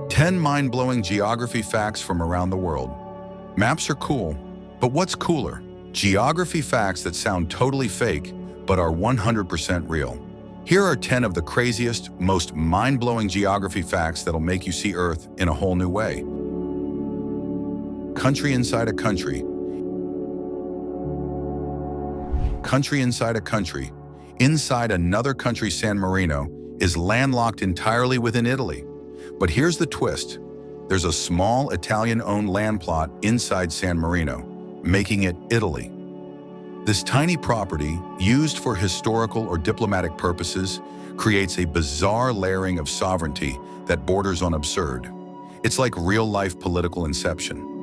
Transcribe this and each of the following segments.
Ten mind-blowing geography facts from around the world. Maps are cool, but what's cooler? Geography facts that sound totally fake, but are 100% real. Here are 10 of the craziest, most mind-blowing geography facts that'll make you see Earth in a whole new way. Country inside a country. Country inside a country. Inside another country, San Marino is landlocked entirely within Italy. But here's the twist. There's a small Italian-owned land plot inside San Marino, making it Italy. This tiny property, used for historical or diplomatic purposes, creates a bizarre layering of sovereignty that borders on absurd. It's like real-life political inception.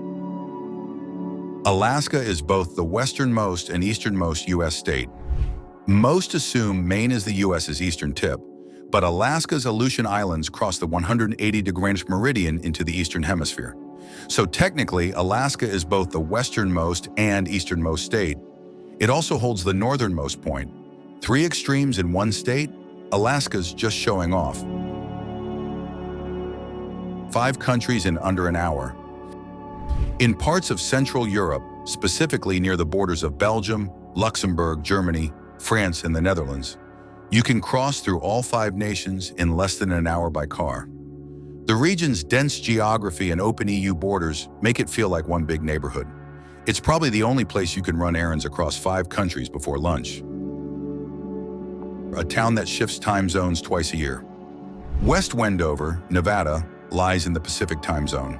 Alaska is both the westernmost and easternmost U.S. state. Most assume Maine is the U.S.'s eastern tip, but Alaska's Aleutian Islands cross the 180-degree meridian into the eastern hemisphere. So technically, Alaska is both the westernmost and easternmost state. It also holds the northernmost point. 3 extremes in one state, Alaska's just showing off. 5 countries in under an hour. In parts of Central Europe, specifically near the borders of Belgium, Luxembourg, Germany, France, and the Netherlands, you can cross through all 5 nations in less than an hour by car. The region's dense geography and open EU borders make it feel like one big neighborhood. It's probably the only place you can run errands across 5 countries before lunch. A town that shifts time zones twice a year. West Wendover, Nevada, lies in the Pacific time zone,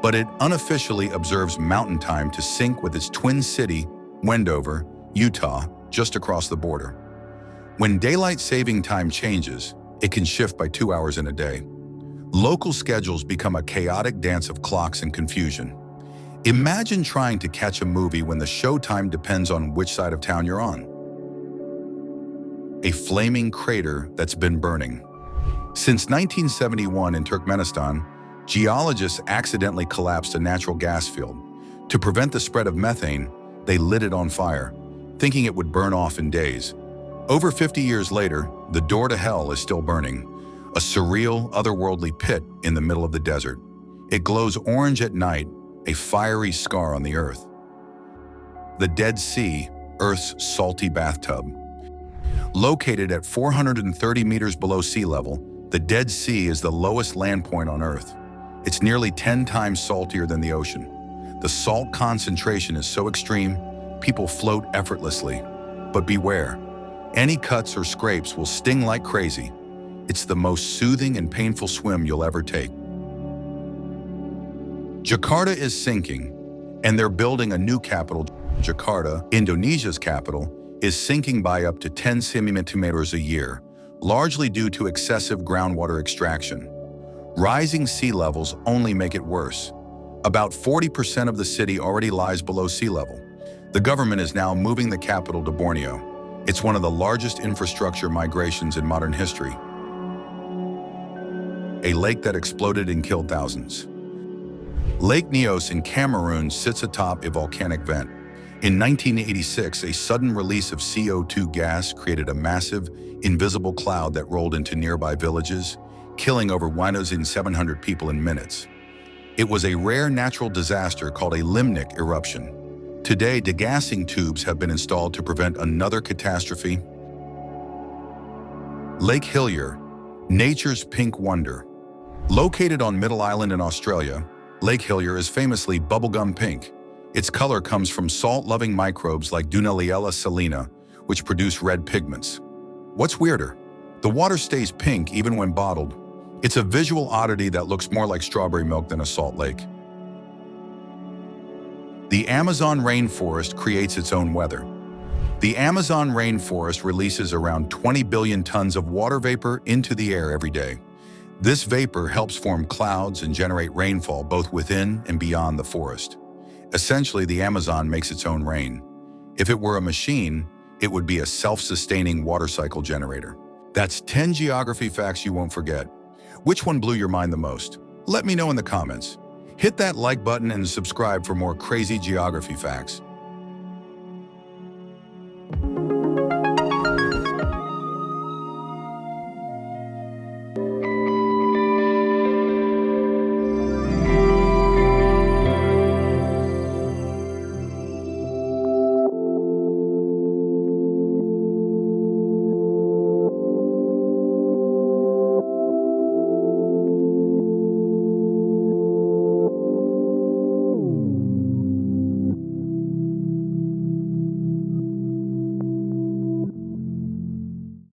but it unofficially observes mountain time to sync with its twin city, Wendover, Utah, just across the border. When daylight saving time changes, it can shift by 2 hours in a day. Local schedules become a chaotic dance of clocks and confusion. Imagine trying to catch a movie when the showtime depends on which side of town you're on. A flaming crater that's been burning. Since 1971 in Turkmenistan, geologists accidentally collapsed a natural gas field. To prevent the spread of methane, they lit it on fire, thinking it would burn off in days. Over 50 years later, the door to hell is still burning, a surreal, otherworldly pit in the middle of the desert. It glows orange at night, a fiery scar on the earth. The Dead Sea, Earth's salty bathtub. Located at 430 meters below sea level, the Dead Sea is the lowest land point on Earth. It's nearly 10 times saltier than the ocean. The salt concentration is so extreme, people float effortlessly. But beware. Any cuts or scrapes will sting like crazy. It's the most soothing and painful swim you'll ever take. Jakarta is sinking, and they're building a new capital. Jakarta, Indonesia's capital, is sinking by up to 10 centimeters a year, largely due to excessive groundwater extraction. Rising sea levels only make it worse. About 40% of the city already lies below sea level. The government is now moving the capital to Borneo. It's one of the largest infrastructure migrations in modern history. A lake that exploded and killed thousands. Lake Nyos in Cameroon sits atop a volcanic vent. In 1986, a sudden release of CO2 gas created a massive, invisible cloud that rolled into nearby villages, killing over 1,700 people in minutes. It was a rare natural disaster called a limnic eruption. Today, degassing tubes have been installed to prevent another catastrophe. Lake Hillier, nature's pink wonder. Located on Middle Island in Australia, Lake Hillier is famously bubblegum pink. Its color comes from salt-loving microbes like Dunaliella salina, which produce red pigments. What's weirder? The water stays pink even when bottled. It's a visual oddity that looks more like strawberry milk than a salt lake. The Amazon rainforest creates its own weather. The Amazon rainforest releases around 20 billion tons of water vapor into the air every day. This vapor helps form clouds and generate rainfall both within and beyond the forest. Essentially, the Amazon makes its own rain. If it were a machine, it would be a self-sustaining water cycle generator. That's 10 geography facts you won't forget. Which one blew your mind the most? Let me know in the comments. Hit that like button and subscribe for more crazy geography facts.